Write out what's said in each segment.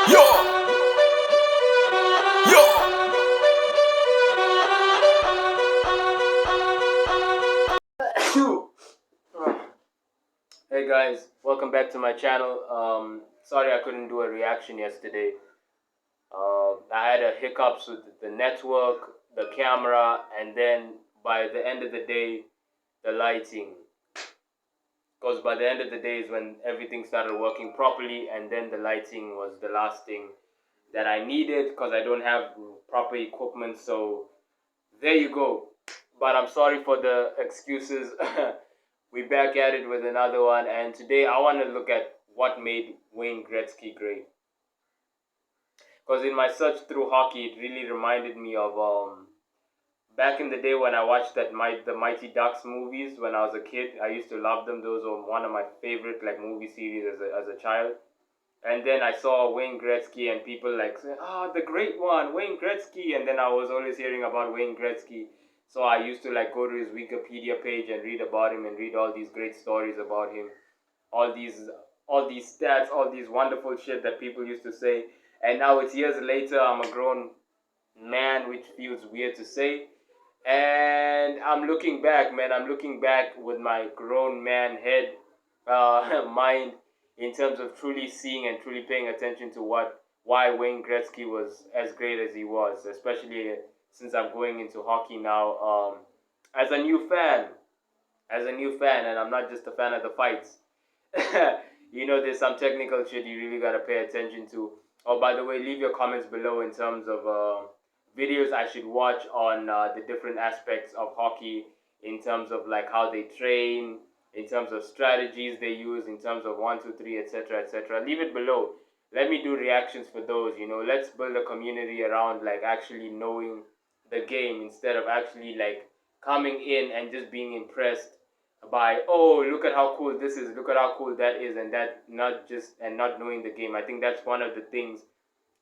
Yo, yo. Hey guys, welcome back to my channel. Sorry I couldn't do a reaction yesterday. I had a hiccups with the network, the camera, and then by the end of the day, the lighting. Because by the end of the day is when everything started working properly, and then the lighting was the last thing that I needed because I don't have proper equipment. So there you go. But I'm sorry for the excuses. We're back at it with another one, and today I want to look at what made Wayne Gretzky great. Because in my search through hockey, it really reminded me of back in the day when I watched the Mighty Ducks movies when I was a kid. I used to love them. Those were one of my favorite movie series as a child. And then I saw Wayne Gretzky and people saying, the great one, Wayne Gretzky. And then I was always hearing about Wayne Gretzky. So I used to go to his Wikipedia page and read about him and read all these great stories about him. All these stats, all these wonderful shit that people used to say. And now it's years later, I'm a grown man, which feels weird to say. And I'm looking back, man. I'm looking back with my grown man head, mind, in terms of truly seeing and truly paying attention to why Wayne Gretzky was as great as he was, especially since I'm going into hockey now as a new fan, and I'm not just a fan of the fights. There's some technical shit you really gotta pay attention to. Oh, by the way, leave your comments below in terms of videos I should watch on the different aspects of hockey, in terms of how they train, in terms of strategies they use, in terms of 1, 2, 3, etc., etc. Leave it below. Let me do reactions for those. Let's build a community around actually knowing the game instead of actually coming in and just being impressed by, oh, look at how cool this is, look at how cool that is, and not knowing the game. I think that's one of the things.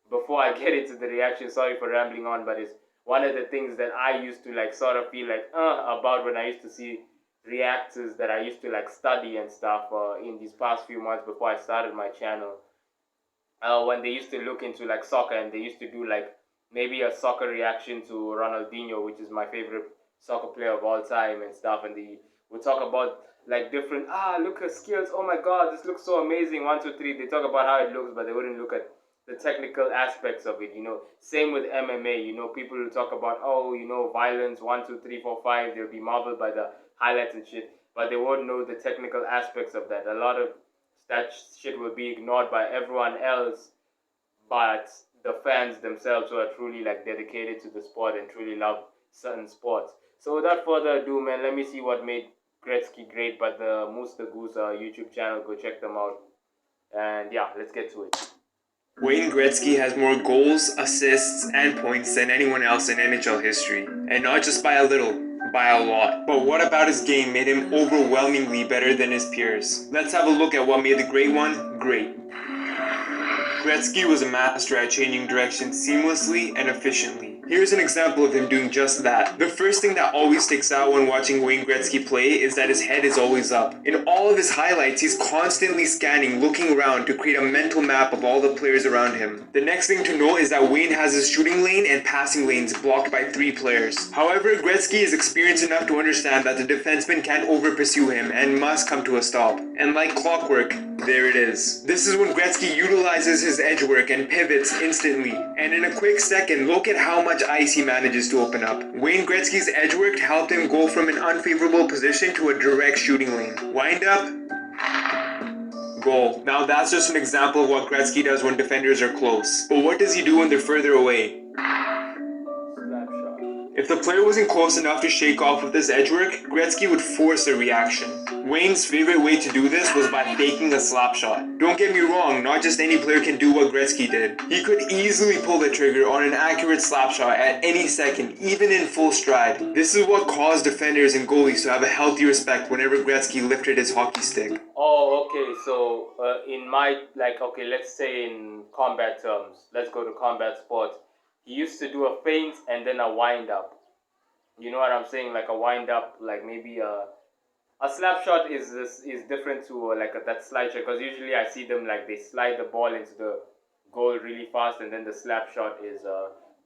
Before I get into the reaction, sorry for rambling on, but it's one of the things that I used to sort of feel about when I used to see reactors that I used to study and stuff in these past few months before I started my channel. When they used to look into soccer, and they used to do maybe a soccer reaction to Ronaldinho, which is my favorite soccer player of all time and stuff, and they would talk about different look at skills, oh my god, this looks so amazing, 1, 2, 3. They talk about how it looks, but they wouldn't look at the technical aspects of it. Same with MMA. People will talk about, violence, 1, 2, 3, 4, 5. They'll be marveled by the highlights and shit, but they won't know the technical aspects of that. A lot of that shit will be ignored by everyone else, but the fans themselves who are truly dedicated to the sport and truly love certain sports. So without further ado, man, let me see what made Gretzky great. But the Moose the Goose YouTube channel, go check them out. And yeah, let's get to it. Wayne Gretzky has more goals, assists, and points than anyone else in NHL history. And not just by a little, by a lot. But what about his game made him overwhelmingly better than his peers? Let's have a look at what made the great one great. Gretzky was a master at changing direction seamlessly and efficiently. Here's an example of him doing just that. The first thing that always sticks out when watching Wayne Gretzky play is that his head is always up. In all of his highlights, he's constantly scanning, looking around to create a mental map of all the players around him. The next thing to note is that Wayne has his shooting lane and passing lanes blocked by 3 players. However, Gretzky is experienced enough to understand that the defenseman can't over-pursue him and must come to a stop. And like clockwork, there it is. This is when Gretzky utilizes his edge work and pivots instantly. And in a quick second, look at how much ice he manages to open up. Wayne Gretzky's edge work helped him go from an unfavorable position to a direct shooting lane. Wind up, goal. Now that's just an example of what Gretzky does when defenders are close. But what does he do when they're further away? If the player wasn't close enough to shake off with his edge work, Gretzky would force a reaction. Wayne's favorite way to do this was by faking a slap shot. Don't get me wrong, not just any player can do what Gretzky did. He could easily pull the trigger on an accurate slap shot at any second, even in full stride. This is what caused defenders and goalies to have a healthy respect whenever Gretzky lifted his hockey stick. Oh, okay, so in my, okay, let's say in combat terms, let's go to combat sports. He used to do a feint and then a wind up. You know what I'm saying? Like a wind up, maybe a slap shot is different to that slide shot, because usually I see them they slide the ball into the goal really fast, and then the slap shot is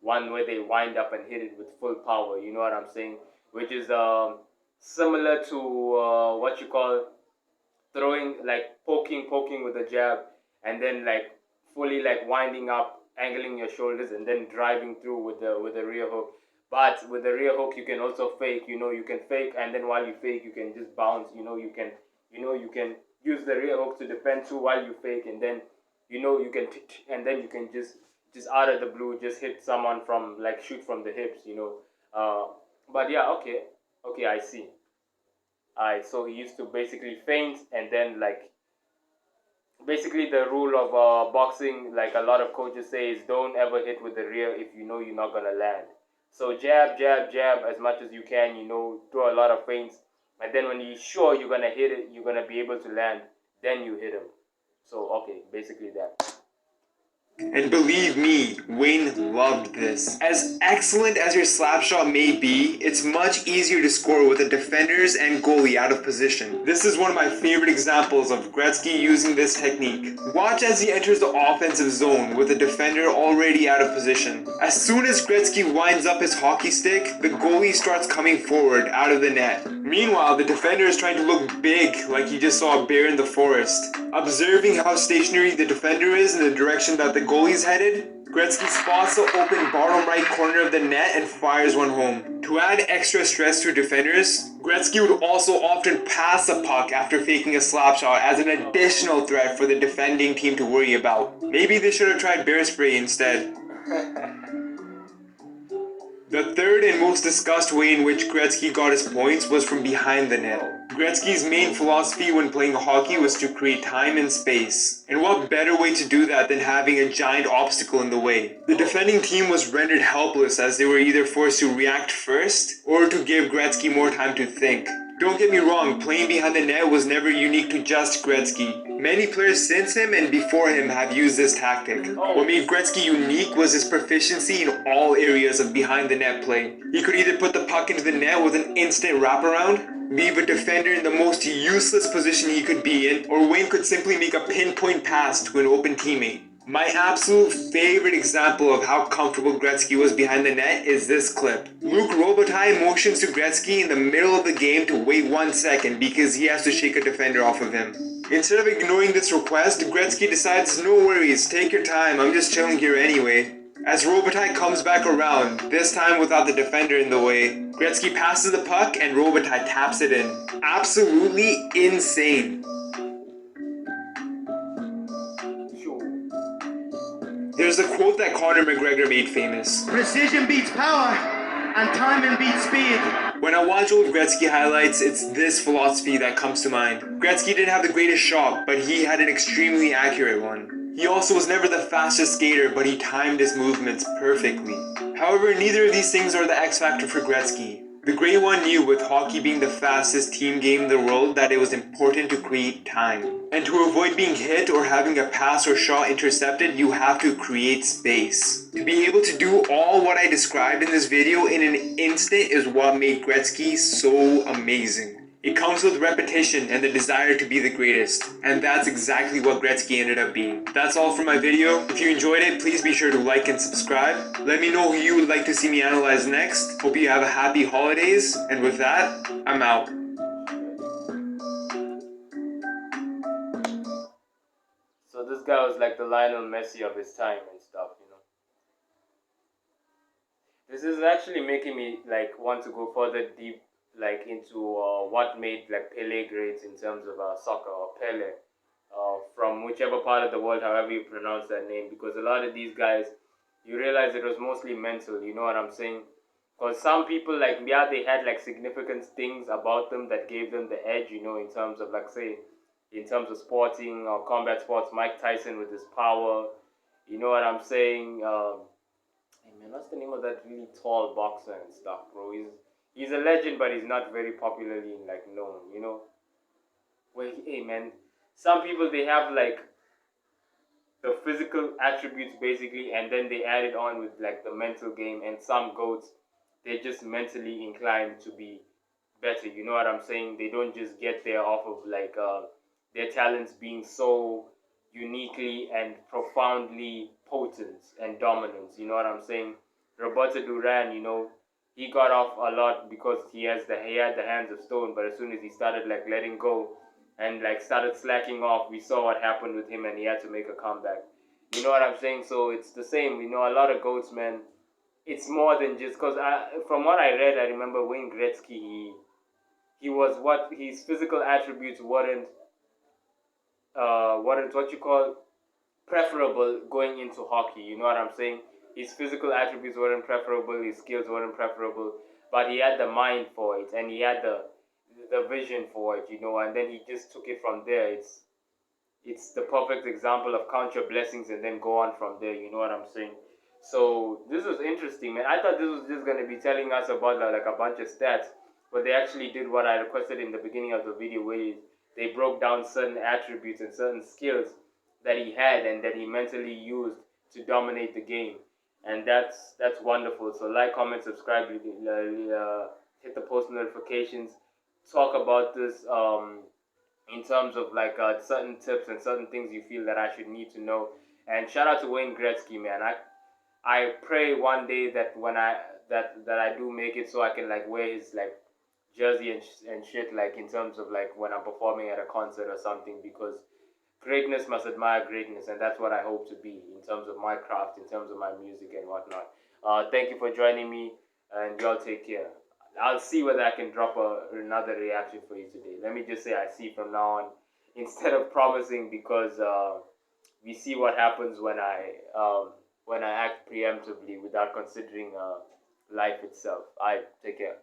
one where they wind up and hit it with full power. You know what I'm saying? Which is similar to what you call throwing, like poking with a jab, and then like fully like winding up, angling your shoulders, and then driving through with the rear hook. But with the rear hook, you can also fake. You can fake, and then while you fake, you can just bounce. You can use the rear hook to defend too while you fake, and then you can and then you can just out of the blue just hit someone from, like, shoot from the hips. But yeah, okay, I see. Alright, so he used to basically feint, and then, like, basically the rule of boxing, like a lot of coaches say, is don't ever hit with the rear if you know you're not gonna land. So jab, jab, jab as much as you can. Throw a lot of feints, and then when you're sure you're gonna hit it, you're gonna be able to land, then you hit him. So okay, basically that. And believe me, Wayne loved this. As excellent as your slap shot may be, it's much easier to score with the defenders and goalie out of position. This is one of my favorite examples of Gretzky using this technique. Watch as he enters the offensive zone with the defender already out of position. As soon as Gretzky winds up his hockey stick, the goalie starts coming forward out of the net. Meanwhile, the defender is trying to look big, like he just saw a bear in the forest. Observing how stationary the defender is in the direction that the goalie's headed, Gretzky spots the open bottom right corner of the net and fires one home. To add extra stress to defenders, Gretzky would also often pass the puck after faking a slap shot as an additional threat for the defending team to worry about. Maybe they should have tried bear spray instead. The third and most discussed way in which Gretzky got his points was from behind the net. Gretzky's main philosophy when playing hockey was to create time and space. And what better way to do that than having a giant obstacle in the way? The defending team was rendered helpless as they were either forced to react first or to give Gretzky more time to think. Don't get me wrong, playing behind the net was never unique to just Gretzky. Many players since him and before him have used this tactic. What made Gretzky unique was his proficiency in all areas of behind the net play. He could either put the puck into the net with an instant wraparound, leave a defender in the most useless position he could be in, or Wayne could simply make a pinpoint pass to an open teammate. My absolute favorite example of how comfortable Gretzky was behind the net is this clip. Luc Robitaille motions to Gretzky in the middle of the game to wait 1 second because he has to shake a defender off of him. Instead of ignoring this request, Gretzky decides, no worries, take your time, I'm just chilling here anyway. As Robitaille comes back around, this time without the defender in the way, Gretzky passes the puck and Robitaille taps it in. Absolutely insane. There's a quote that Conor McGregor made famous. Precision beats power, and timing beats speed. When I watch old Gretzky highlights, it's this philosophy that comes to mind. Gretzky didn't have the greatest shot, but he had an extremely accurate one. He also was never the fastest skater, but he timed his movements perfectly. However, neither of these things are the X factor for Gretzky. The Great One knew, with hockey being the fastest team game in the world, that it was important to create time. And to avoid being hit or having a pass or shot intercepted, you have to create space. To be able to do all what I described in this video in an instant is what made Gretzky so amazing. It comes with repetition and the desire to be the greatest. And that's exactly what Gretzky ended up being. That's all for my video. If you enjoyed it, please be sure to like and subscribe. Let me know who you would like to see me analyze next. Hope you have a happy holidays. And with that, I'm out. So this guy was like the Lionel Messi of his time and stuff. This is actually making me like want to go further deep, like into what made like Pele great in terms of soccer, or Pele, from whichever part of the world, however you pronounce that name, because a lot of these guys, you realize it was mostly mental. You know what I'm saying? Because some people, like, yeah, they had like significant things about them that gave them the edge. In terms of, like, say, in terms of sporting or combat sports, Mike Tyson with his power. You know what I'm saying? Hey man, what's the name of that really tall boxer and stuff, bro? He's a legend, but he's not very popularly like known. Well, hey man, some people, they have like the physical attributes basically, and then they add it on with like the mental game. And some goats, they're just mentally inclined to be better. You know what I'm saying? They don't just get there off of like their talents being so uniquely and profoundly potent and dominant. You know what I'm saying? Roberto Duran, he got off a lot because he had the hands of stone, but as soon as he started like letting go and like started slacking off, we saw what happened with him, and he had to make a comeback. You know what I'm saying? So it's the same. A lot of goats, man. It's more than just because from what I read, I remember Wayne Gretzky. He was what his physical attributes weren't what you call preferable going into hockey. You know what I'm saying? His physical attributes weren't preferable, his skills weren't preferable, but he had the mind for it and he had the vision for it, and then he just took it from there. It's the perfect example of count your blessings and then go on from there. You know what I'm saying? So this was interesting, man. I thought this was just gonna be telling us about like a bunch of stats, but they actually did what I requested in the beginning of the video, where they broke down certain attributes and certain skills that he had and that he mentally used to dominate the game, and that's wonderful. So like, comment, subscribe, hit the post notifications. Talk about this in terms of like certain tips and certain things you feel that I should need to know. And shout out to Wayne Gretzky, man. I pray one day that when I do make it, so I can like wear his like jersey and shit, like in terms of like when I'm performing at a concert or something, because greatness must admire greatness, and that's what I hope to be in terms of my craft, in terms of my music and whatnot. Thank you for joining me, and y'all take care. I'll see whether I can drop another reaction for you today. Let me just say I see from now on, instead of promising, because we see what happens when I act preemptively without considering life itself. Take care.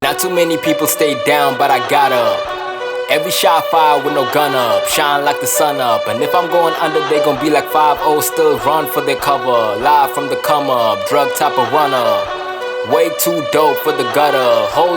Not too many people stay down, but I got up. Every shot fired with no gun up, shine like the sun up. And if I'm going under, they gon' be like 5-0, still run for their cover. Live from the come up, drug type of runner. Way too dope for the gutter. Hold